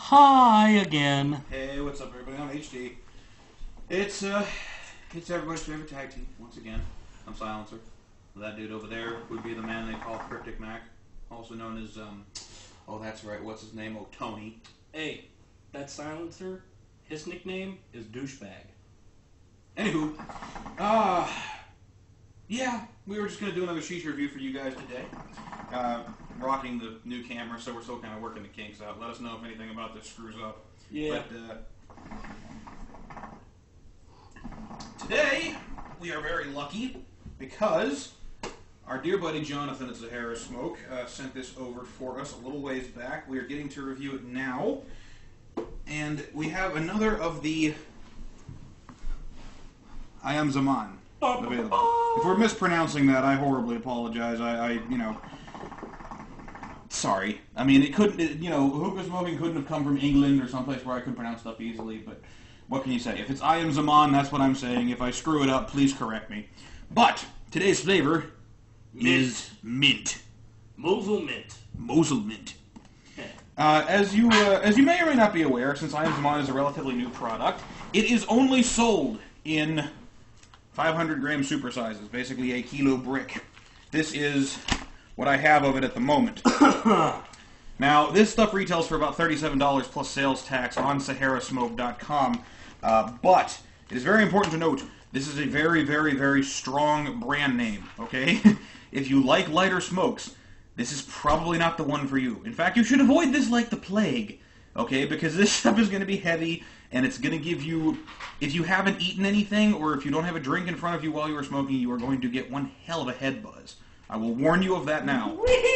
Hi again. Hey, what's up, everybody? I'm HD. It's everybody's favorite tag team once again. I'm Silencer. That dude over there would be the man they call Cryptic Mac, also known as oh, that's right. What's his name? Oh, Tony. Hey, that Silencer, his nickname is Douchebag. Anywho, yeah, we were just gonna do another Shisha review for you guys today. Rocking the new camera, so we're still kind of working the kinks out. Let us know if anything about this screws up. Yeah. But today we are very lucky because our dear buddy Jonathan at Sahara Smoke sent this over for us a little ways back. We are getting to review it now, and we have another of the Ayam Zaman available. If we're mispronouncing that, I horribly apologize. Sorry. I mean, it couldn't, hookah smoking couldn't have come from England or someplace where I could pronounce stuff easily, but what can you say? If it's Ayam Zaman, that's what I'm saying. If I screw it up, please correct me. But today's flavor is mint. Mosul mint. Mosul mint. As you may or may not be aware, since Ayam Zaman is a relatively new product, it is only sold in 500-gram super sizes, basically a kilo brick. This is what I have of it at the moment. Now, this stuff retails for about $37 plus sales tax on saharasmoke.com, but it is very important to note, this is a very, very, very strong brand name, okay? If you like lighter smokes, this is probably not the one for you. In fact, you should avoid this like the plague, okay? Because this stuff is going to be heavy, and it's going to give you, if you haven't eaten anything, or if you don't have a drink in front of you while you are smoking, you are going to get one hell of a head buzz. I will warn you of that now. Whee!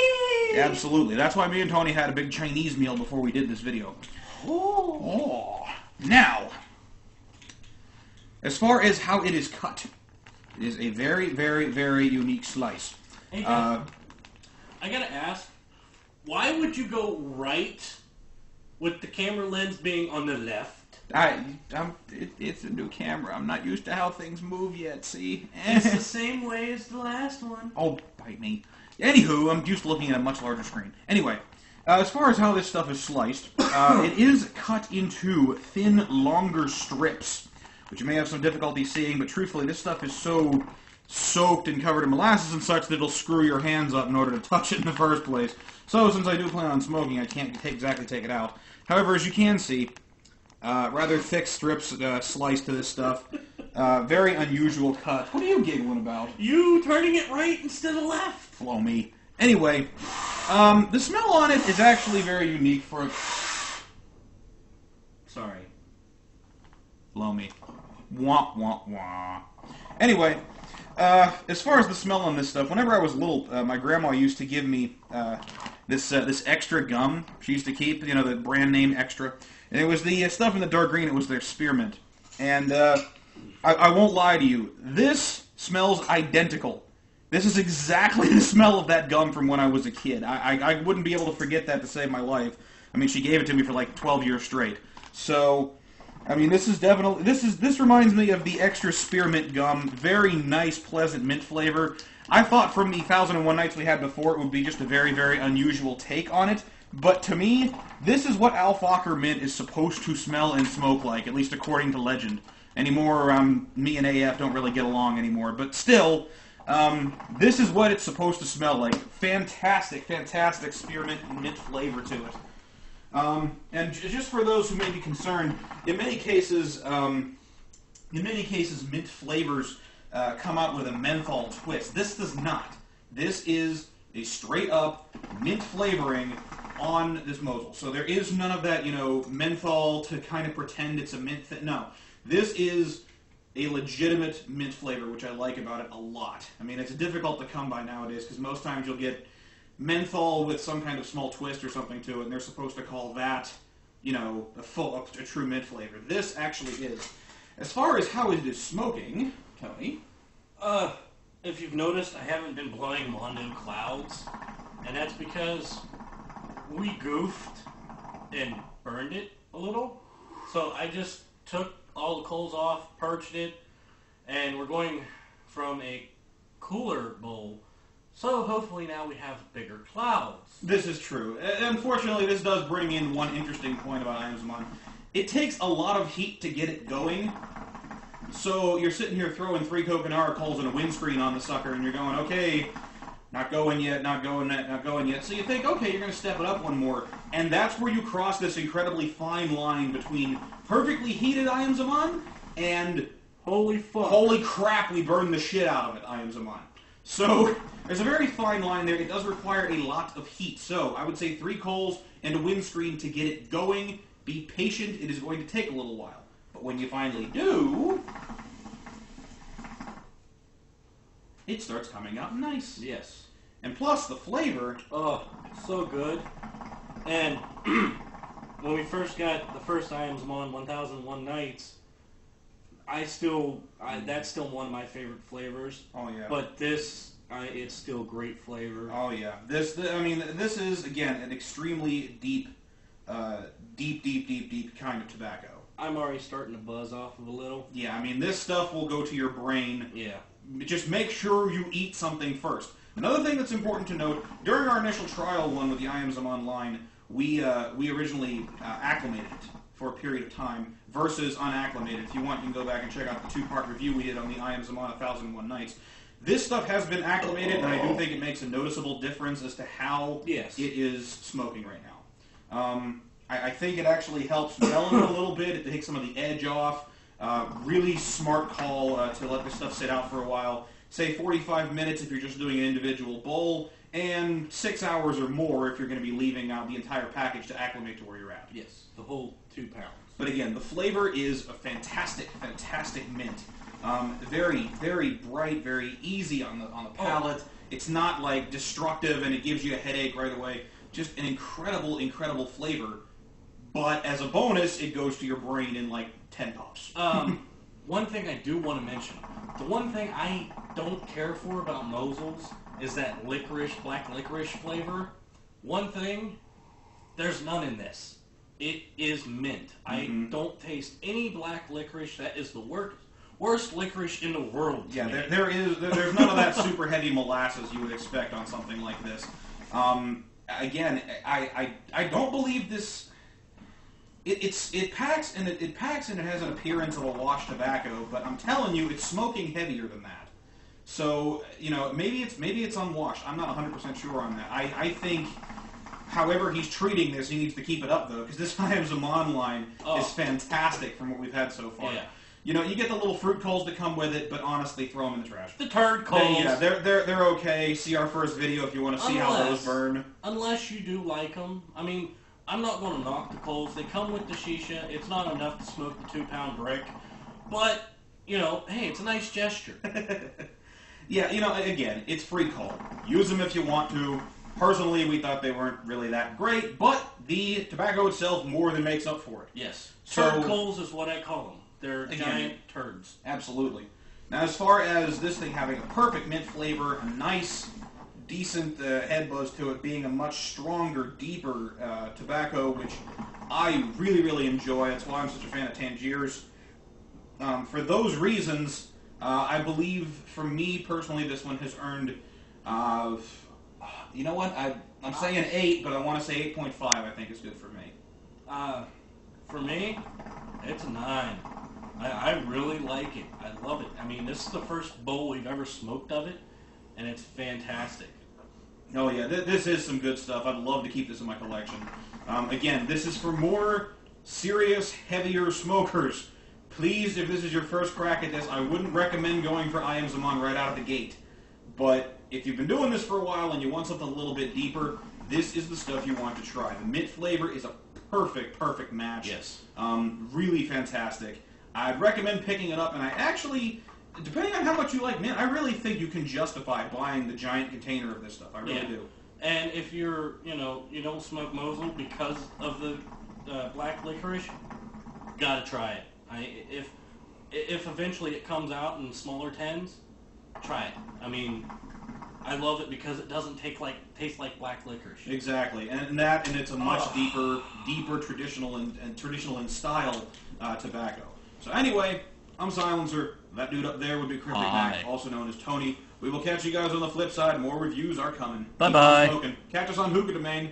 Absolutely. That's why me and Tony had a big Chinese meal before we did this video. Oh. Now, as far as how it is cut, it is a very, very, very unique slice. Hey, I gotta ask, why would you go right with the camera lens being on the left? It's a new camera. I'm not used to how things move yet, see? It's the same way as the last one. Oh, bite me. Anywho, I'm used to looking at a much larger screen. Anyway, as far as how this stuff is sliced, it is cut into thin, longer strips, which you may have some difficulty seeing, but truthfully, this stuff is so soaked and covered in molasses and such that it'll screw your hands up in order to touch it in the first place. So, since I do plan on smoking, I can't exactly take it out. However, as you can see, rather thick strips sliced to this stuff. Very unusual cut. What are you giggling about? You turning it right instead of left. Flow me. Anyway, the smell on it is actually very unique for... Sorry. Blow me. Wah, wah, wah. Anyway, as far as the smell on this stuff, whenever I was little, my grandma used to give me this extra gum she used to keep, the brand name Extra. And it was the stuff in the dark green, it was their spearmint. And I won't lie to you, this smells identical. This is exactly the smell of that gum from when I was a kid. I wouldn't be able to forget that to save my life. I mean, she gave it to me for like 12 years straight. So, I mean, this is definitely, this reminds me of the Extra Spearmint gum. Very nice, pleasant mint flavor. I thought from the 1001 Nights we had before it would be just a very, very unusual take on it. But to me, this is what Al Fokker mint is supposed to smell and smoke like, at least according to legend. Anymore, me and AF don't really get along anymore. But still, this is what it's supposed to smell like. Fantastic, fantastic spearmint and mint flavor to it. And just for those who may be concerned, in many cases, mint flavors come out with a menthol twist. This does not. This is a straight-up mint flavoring on this Mosul. So there is none of that, menthol to kind of pretend it's a mint thing. No. This is a legitimate mint flavor, which I like about it a lot. I mean, it's difficult to come by nowadays, because most times you'll get menthol with some kind of small twist or something to it, and they're supposed to call that, a true mint flavor. This actually is. As far as how it is smoking, Tony? If you've noticed, I haven't been blowing London clouds, and that's because we goofed and burned it a little. So I just took all the coals off, purged it, and we're going from a cooler bowl So hopefully now we have bigger clouds. This is true. Unfortunately, this does bring in one interesting point about Ayam Zaman. It takes a lot of heat to get it going. So you're sitting here throwing 3 coconut coals and a windscreen on the sucker, and you're going, okay, not going yet, not going yet, not going yet. So you think, okay, you're going to step it up one more. And that's where you cross this incredibly fine line between perfectly heated Ayam Zaman and Holy fuck. holy crap, we burned the shit out of it, Ayam Zaman. So there's a very fine line there. It does require a lot of heat. So I would say 3 coals and a windscreen to get it going. Be patient. It is going to take a little while. But when you finally do, it starts coming out nice. Yes. And plus, the flavor... Oh, so good. And when we first got the first Ayam Zaman 1001 Nights, that's still one of my favorite flavors. Oh, yeah. But this, it's still great flavor. Oh, yeah. This is, again, an extremely deep kind of tobacco. I'm already starting to buzz off of a little. Yeah, I mean, this stuff will go to your brain. Yeah. Just make sure you eat something first. Another thing that's important to note, during our initial trial one with the Ayam Zaman line, we originally acclimated it for a period of time versus unacclimated. If you want, you can go back and check out the 2-part review we did on the Ayam Zaman 1001 Nights. This stuff has been acclimated, and I do think it makes a noticeable difference as to how it is smoking right now. I think it actually helps mellow it a little bit. It takes some of the edge off. Really smart call to let this stuff sit out for a while. Say 45 minutes if you're just doing an individual bowl, and 6 hours or more if you're going to be leaving out the entire package to acclimate to where you're at. Yes, the whole 2 pounds. But again, the flavor is a fantastic, fantastic mint. Very, very bright, very easy on the palate. Oh. It's not like destructive and it gives you a headache right away. Just an incredible, incredible flavor. But as a bonus, it goes to your brain in like 10 puffs. One thing I do want to mention. The one thing I don't care for about Mosul's is that licorice, black licorice flavor. One thing, there's none in this. It is mint. I don't taste any black licorice. That is the worst licorice in the world. Yeah, there's none of that super heavy molasses you would expect on something like this. Again, I don't believe this. It packs and it has an appearance of a washed tobacco, but I'm telling you, it's smoking heavier than that. So maybe it's unwashed. I'm not 100% sure on that. I think, however he's treating this, he needs to keep it up though, because this Ayam Zaman line is fantastic from what we've had so far. Yeah. You get the little fruit coals that come with it, but honestly, throw them in the trash. The turd coals. They're okay. See our first video if you want to see how those burn. Unless you do like them. I mean, I'm not going to knock the coals. They come with the Shisha. It's not enough to smoke the 2-pound brick. But, hey, it's a nice gesture. Yeah, again, it's free coal. Use them if you want to. Personally, we thought they weren't really that great, but the tobacco itself more than makes up for it. Yes. Turd coals is what I call them. They're giant turds. Absolutely. Now, as far as this thing having a perfect mint flavor, a nice, decent head buzz to it, being a much stronger, deeper tobacco, which I really, really enjoy. That's why I'm such a fan of Tangiers. For those reasons, I believe, for me personally, this one has earned, you know what, I'm saying 8, but I want to say 8.5 I think is good for me. For me, it's a 9. I really like it. I love it. I mean, this is the first bowl we've ever smoked of it, and it's fantastic. Oh yeah, this is some good stuff. I'd love to keep this in my collection. Again, this is for more serious, heavier smokers. Please, if this is your first crack at this, I wouldn't recommend going for Ayam Zaman right out of the gate. But if you've been doing this for a while and you want something a little bit deeper, this is the stuff you want to try. The mint flavor is a perfect, perfect match. Yes. Really fantastic. I'd recommend picking it up, and I actually, depending on how much you like mint, I really think you can justify buying the giant container of this stuff. I really do. And if you're, you don't smoke Mosul because of the black licorice, gotta try it. If eventually it comes out in smaller tins, try it. I mean, I love it because it doesn't taste like black licorice. Exactly, and it's a much deeper traditional in style tobacco. So anyway, I'm Silencer. That dude up there would be Cryptic Mac, also known as Tony. We will catch you guys on the flip side. More reviews are coming. Bye-bye. Keep on smoking. Catch us on Hookah Domain.